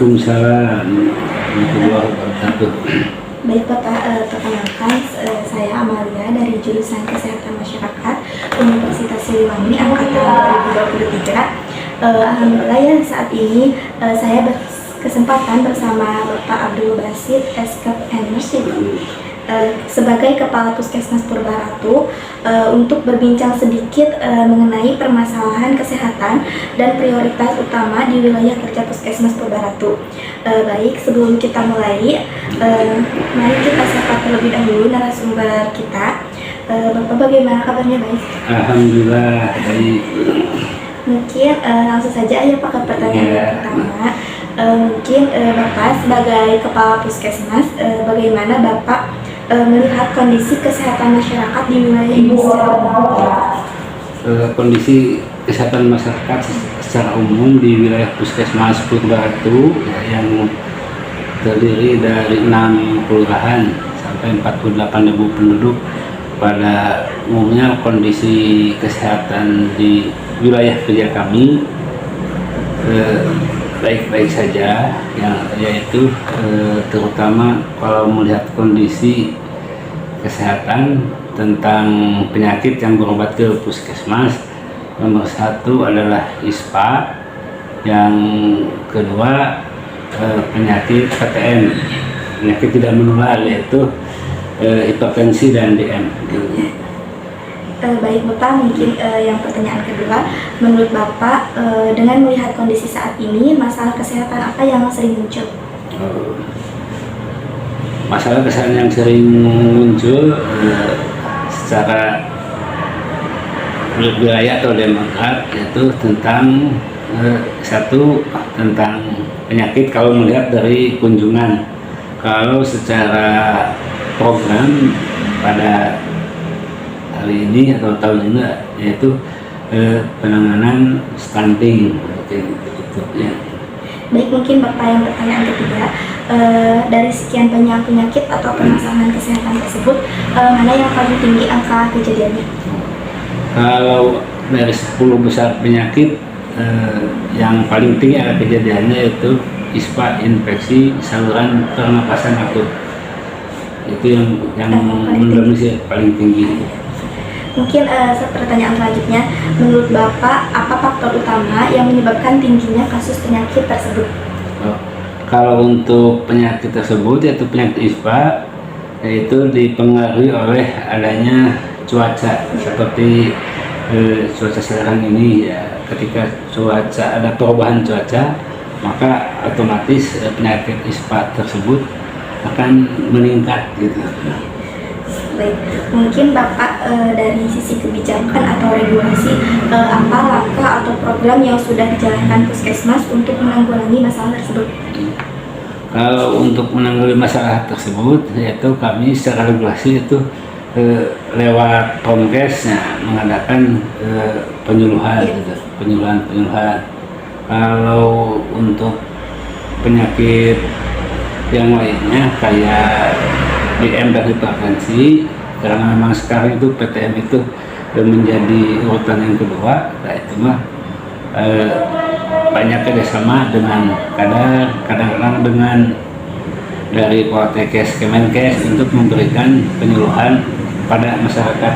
Waalaikumsalam warahmatullahi wabarakatuh. Baik Bapak, perkenalkan saya Amalia dari jurusan Kesehatan Masyarakat Universitas Siliwangi angkatan 2023. Alhamdulillah ya saat ini saya berkesempatan bersama Bapak Abdul Basit SKPNS sebagai Kepala Puskesmas Purbaratu untuk berbincang sedikit mengenai permasalahan kesehatan dan prioritas utama di wilayah kerja Puskesmas Purbaratu. Baik, sebelum kita mulai, mari kita sapa terlebih dahulu narasumber kita. Bapak bagaimana kabarnya, baik? Alhamdulillah baik. Mungkin langsung saja ya Pak ke pertanyaan yang pertama. Mungkin Bapak sebagai Kepala Puskesmas, bagaimana Bapak melihat kondisi kesehatan masyarakat di wilayah ini secara umum? Kondisi kesehatan masyarakat secara umum di wilayah Puskesmas Purbaratu yang terdiri dari 6 kelurahan sampai 48.000 penduduk, pada umumnya kondisi kesehatan di wilayah kerja kami baik-baik saja, yaitu terutama kalau melihat kondisi kesehatan tentang penyakit yang berobat ke puskesmas, nomor 1 adalah ISPA, yang kedua penyakit PTM, penyakit tidak menular, yaitu hipertensi dan DM. Baik Bapak, mungkin yang pertanyaan kedua, menurut Bapak dengan melihat kondisi saat ini, masalah kesehatan apa yang sering muncul? Masalah kesehatan yang sering muncul secara wilayah atau demokrat, yaitu tentang satu, tentang penyakit kalau melihat dari kunjungan. Kalau secara program pada hari ini atau tahun ini, yaitu penanganan stunting, gitu ya. Baik, mungkin Bapak yang pertanyaan ketiga, dari sekian banyak penyakit atau permasalahan kesehatan tersebut, mana yang paling tinggi angka kejadiannya? Kalau dari 10 besar penyakit, yang paling tinggi angka kejadiannya yaitu ISPA, infeksi saluran pernapasan akut. Itu yang mendominasi paling tinggi. Mungkin pertanyaan selanjutnya, menurut Bapak apa faktor utama yang menyebabkan tingginya kasus penyakit tersebut? Kalau untuk penyakit tersebut, yaitu penyakit ISPA, yaitu dipengaruhi oleh adanya cuaca, seperti cuaca sekarang ini ya. Ketika cuaca ada perubahan cuaca, maka otomatis penyakit ISPA tersebut akan meningkat gitu. Baik, mungkin Bapak dari sisi kebijakan atau regulasi, apa langkah atau program yang sudah dijalankan Puskesmas untuk menanggulangi masalah tersebut? Kalau untuk menanggulangi masalah tersebut, yaitu kami secara regulasi itu lewat Promkes mengadakan penyuluhan, gitu, penyuluhan. Kalau untuk penyakit yang lainnya kayak DM dan hipertensi, karena memang sekarang itu PTM itu menjadi urutan yang kedua, nah itu mah banyak kerjasama dengan kadang-kadang dengan dari Poltekkes, Kemenkes untuk memberikan penyuluhan pada masyarakat.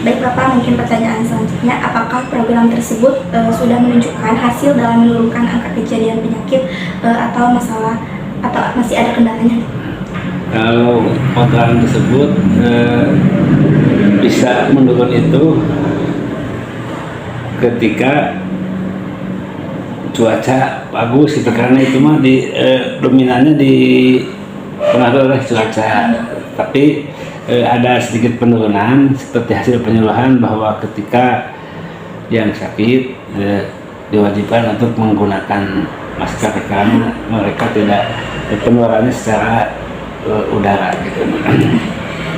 Baik Bapak, mungkin pertanyaan selanjutnya, apakah program tersebut sudah menunjukkan hasil dalam menurunkan angka kejadian penyakit atau masalah, atau masih ada kendalanya? Kalau program tersebut bisa menurun itu ketika cuaca bagus, gitu, karena itu mah dominannya dipengaruhi oleh cuaca. Tapi ada sedikit penurunan seperti hasil penyuluhan bahwa ketika yang sakit diwajibkan untuk menggunakan masker karena mereka tidak penularannya secara udara gitu.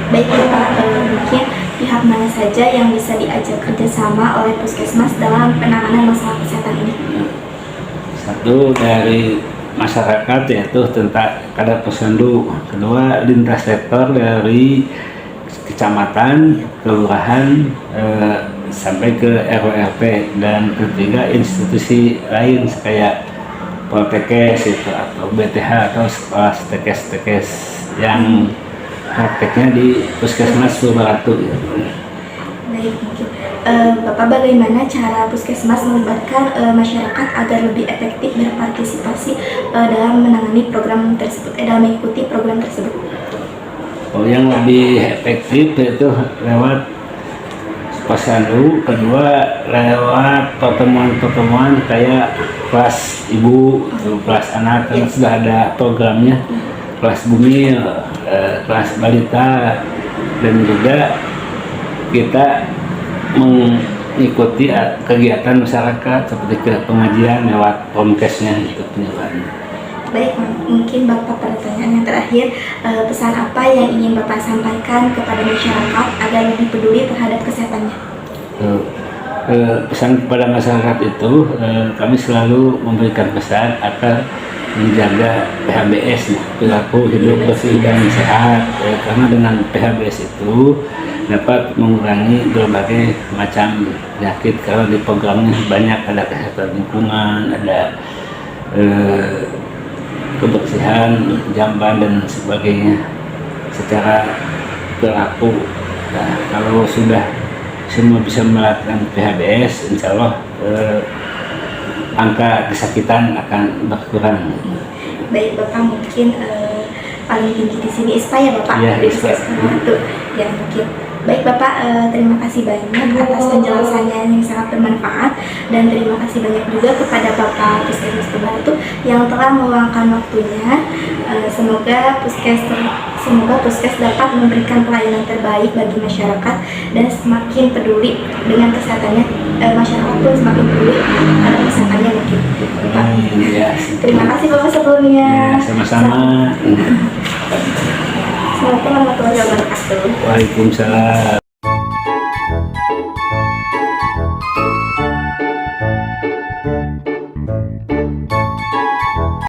Baik Bapak, mungkin pihak mana saja yang bisa diajak kerjasama oleh Puskesmas dalam penanganan masalah kesehatan ini? Satu, dari masyarakat, yaitu tentang kadar posyandu. Kedua, lintas sektor dari kecamatan, kelurahan, sampai ke RW/RT. Dan ketiga, institusi lain kayak Poltekkes itu atau BTH atau sekolah tekes yang prakteknya di Puskesmas Purbaratu gitu. Baik, mungkin Bapak bagaimana cara Puskesmas melibatkan masyarakat agar lebih efektif berpartisipasi dalam menangani program tersebut, dalam mengikuti program tersebut? Oh, yang lebih efektif itu lewat posyandu, kedua lewat pertemuan-pertemuan kayak kelas ibu, kelas anak, kan sudah ada programnya, kelas bumil, kelas balita, dan juga kita mengikuti kegiatan masyarakat seperti ke pengajian lewat Pomkesnya itu penyuluhannya. Baik, mungkin Bapak pertanyaan yang terakhir, pesan apa yang ingin Bapak sampaikan kepada masyarakat agar lebih peduli terhadap kesehatannya? Pesan kepada masyarakat itu kami selalu memberikan pesan agar menjaga PHBS, perilaku hidup bersih dan sehat, karena dengan PHBS itu dapat mengurangi berbagai macam penyakit karena di programnya banyak, ada kesehatan lingkungan, ada kebersihan, jamban dan sebagainya secara perilaku. Nah, kalau sudah semua bisa melakukan PHBS, insya Allah angka kesakitan akan berkurang. Baik, Bapak mungkin paling tinggi di sini ISPA ya Bapak? Iya, di ISPA. Itu ya mungkin. Baik Bapak, terima kasih banyak atas penjelasannya yang sangat bermanfaat, dan terima kasih banyak juga kepada Bapak Puskesmas Purbaratu yang telah meluangkan waktunya. Semoga Puskes dapat memberikan pelayanan terbaik bagi masyarakat dan semakin peduli dengan kesehatannya, masyarakat pun semakin peduli terhadap kesehatannya mungkin. Bapak. Ya, Terima kasih Bapak sebelumnya. sama-sama. Assalamualaikum warahmatullahi wabarakatuh. Waalaikumsalam.